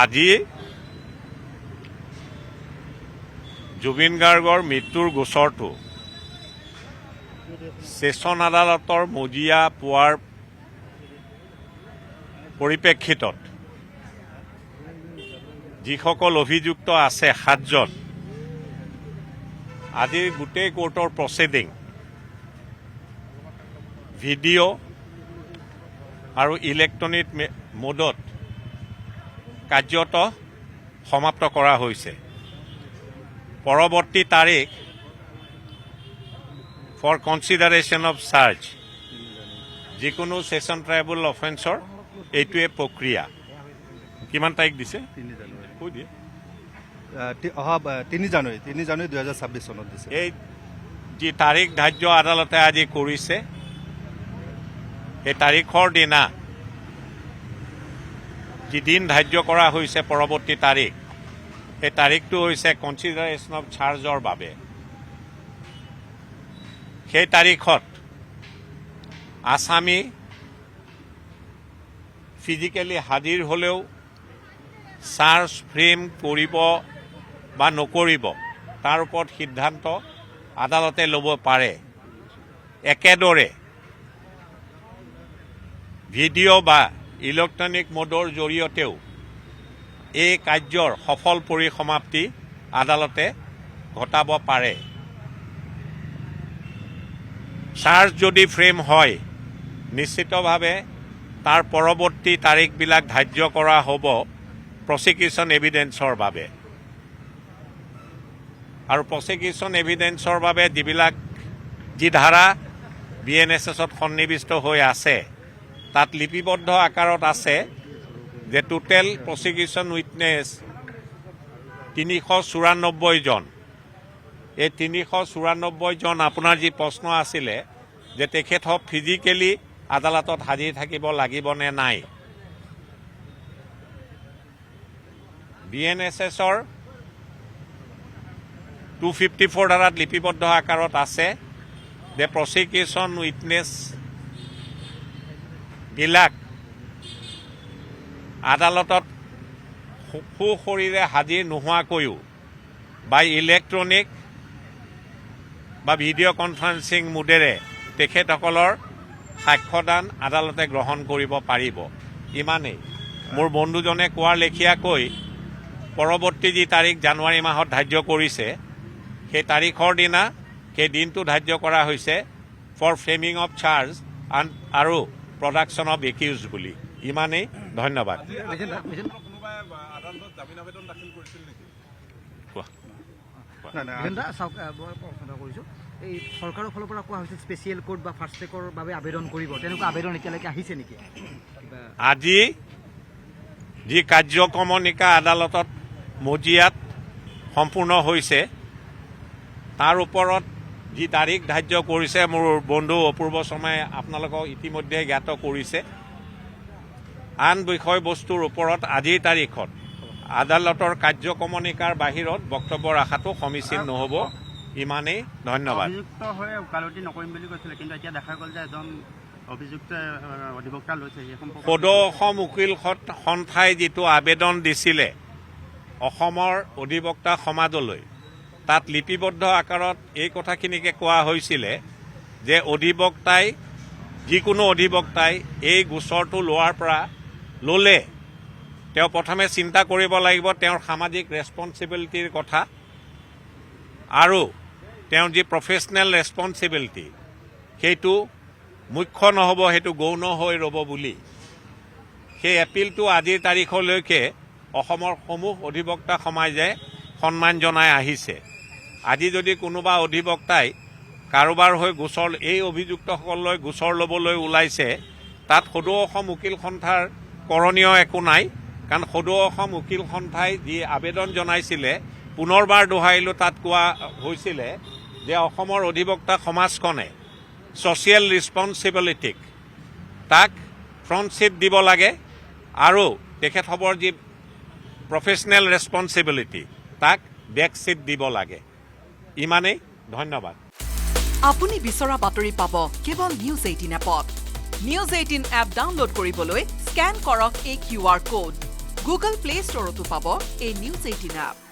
আজি জুবিন গাৰ্গৰ মৃত্যুৰ গোচৰটো ছেছন আদালতৰ মজিয়া পোৱাৰ পৰিপ্ৰেক্ষিতত যিসকল অভিযুক্ত আছে 7জন আজিৰ গোটেই কোৰ্টৰ প্ৰচিডিং ভিডিঅ' আৰু ইলেক্ট্ৰনিক মোডত কাৰ্যত সমাপ্ত কৰা হৈছে। পৰৱৰ্তী তাৰিখ ফৰ কনচিডাৰেশ্যন অফ চাৰ্জ যিকোনো ছেছন ট্ৰাইবল অফেন্সৰ এইটোৱে প্ৰক্ৰিয়া। কিমান তাৰিখ দিছে? 3 জানুৱাৰী 2026 চনত দিছে। এই যি তাৰিখ ধাৰ্য আদালতে আজি কৰিছে সেই তাৰিখৰ দিনা যি দিন ধাৰ্য কৰা হৈছে পৰৱৰ্তী তাৰিখ সেই তাৰিখটো হৈছে কনচিডাৰেশ্যন অফ চাৰ্জৰ বাবে। সেই তাৰিখত আছামী ফিজিকেলি হাজিৰ হ'লেও চাৰ্জ ফ্ৰেম কৰিব বা নকৰিব তাৰ ওপৰত সিদ্ধান্ত আদালতে ল'ব পাৰে। একেদৰে ভিডিঅ' বা ইলেক্ট্ৰনিক মোডৰ জৰিয়তেও এই কাৰ্যৰ সফল পৰিসমাপ্তি আদালতে ঘটাব পাৰে। চাৰ্জ যদি ফ্ৰেম হয় নিশ্চিতভাৱে তাৰ পৰৱৰ্তী তাৰিখবিলাক ধাৰ্য কৰা হ'ব প্ৰচিকিউশ্যন এভিডেন্সৰ বাবে। আৰু প্ৰচিকিউশ্যন এভিডেন্সৰ বাবে যি ধাৰা BNSSত সন্নিৱিষ্ট হৈ আছে তাত লিপিবদ্ধ আকাৰত আছে যে টোটেল প্ৰচিকিউশ্যন উইটনেছ 394 জন। এই 394 জন আপোনাৰ যি প্ৰশ্ন আছিলে যে তেখেতক ফিজিকেলি আদালতত হাজিৰ থাকিব লাগিব নে নাই, BNSSৰ 254 ধাৰাত লিপিবদ্ধ আকাৰত আছে যে প্ৰচিকিউশ্যন উইটনেছ বিলাক আদালতত সুশৰীৰে হাজিৰ নোহোৱাকৈও বা ইলেক্ট্ৰনিক বা ভিডিঅ' কনফাৰেন্সিং মোডেৰে তেখেতসকলৰ সাক্ষ্যদান আদালতে গ্ৰহণ কৰিব পাৰিব। ইমানেই। মোৰ বন্ধুজনে কোৱাৰ লেখীয়াকৈ পৰৱৰ্তী যি তাৰিখ জানুৱাৰী মাহত ধাৰ্য কৰিছে সেই তাৰিখৰ দিনা সেই দিনটো ধাৰ্য কৰা হৈছে ফৰ ফ্ৰেমিং অফ চাৰ্জ আৰু প্ৰডাকশ্যন অফ একিউজ বুলি। ইমানেই। ধন্যবাদ। এই চৰকাৰৰ ফালৰ পৰা কোৱা হৈছে স্পেচিয়েল কোৰ্ট বা ফাষ্ট ট্ৰেকৰ বাবে আবেদন কৰিব, তেনেকুৱা আবেদন এতিয়ালৈকে আহিছে নেকি? আজি যি কাৰ্যক্ৰমণিকা আদালতত মজিয়াত সম্পূৰ্ণ হৈছে তাৰ ওপৰত যি তাৰিখ ধাৰ্য কৰিছে মোৰ বন্ধু অপূৰ্ব শৰ্মাই আপোনালোকক ইতিমধ্যে জ্ঞাত কৰিছে। আন বিষয়বস্তুৰ ওপৰত আজিৰ তাৰিখত আদালতৰ কাৰ্যক্ৰমণিকাৰ বাহিৰত বক্তব্য ৰখাটো সমীচীন নহ'ব। ইমানেই। ধন্যবাদ। অভিযুক্ত হৈ ওকালতি নকৰিম বুলি কৈছিলে, কিন্তু এতিয়া দেখা গ'ল যে এজন অভিযুক্ত অধিবক্তা লৈছে। সদৌ অসম উকিল সন্থাই যিটো আবেদন দিছিলে অসমৰ অধিবক্তা সমাজলৈ তাত লিপিবদ্ধ আকাৰত এই কথাখিনিকে কোৱা হৈছিলে যে যিকোনো অধিবক্তাই এই গোচৰটো ল'লে তেওঁ প্ৰথমে চিন্তা কৰিব লাগিব তেওঁৰ সামাজিক ৰেছপন্সিবিলিটিৰ কথা আৰু তেওঁৰ যি প্ৰফেচনেল ৰেছপন্সিবিলিটি সেইটো মুখ্য নহ'ব, সেইটো গৌণ হৈ ৰ'ব বুলি সেই এপিলটো আজিৰ তাৰিখলৈকে অসমৰ সমূহ অধিবক্তা সমাজে সন্মান জনাই আহিছে। আজি যদি কোনোবা অধিবক্তাই কাৰোবাৰ হৈ এই অভিযুক্তসকললৈ গোচৰ ল'বলৈ ওলাইছে তাত সদৌ অসম উকিল সন্থাৰ কৰণীয় একো নাই, কাৰণ সদৌ অসম উকিল সন্থাই যি আবেদন জনাইছিলে পুনৰবাৰ দোহাৰিলোঁ তাত কোৱা হৈছিলে যে অসমৰ অধিবক্তা সমাজখনে ছ'চিয়েল ৰেছপন্সিবিলিটিক তাক ফ্ৰণ্ট ছিট দিব লাগে আৰু তেখেতসকলৰ যি প্ৰফেচনেল ৰেছপন্সিবিলিটি তাক বেক ছিট দিব লাগে। ইমানেই। ধন্যবাদ। আপুনি বিচৰা বাতৰি পাব কেৱল নিউজ 18 এপত। নিউজ 18 এপ ডাউনলোড কৰিবলৈ স্কেন কৰক এই QR কোড। গুগল প্লে ষ্টৰতো পাব এই নিউজ 18 এপ।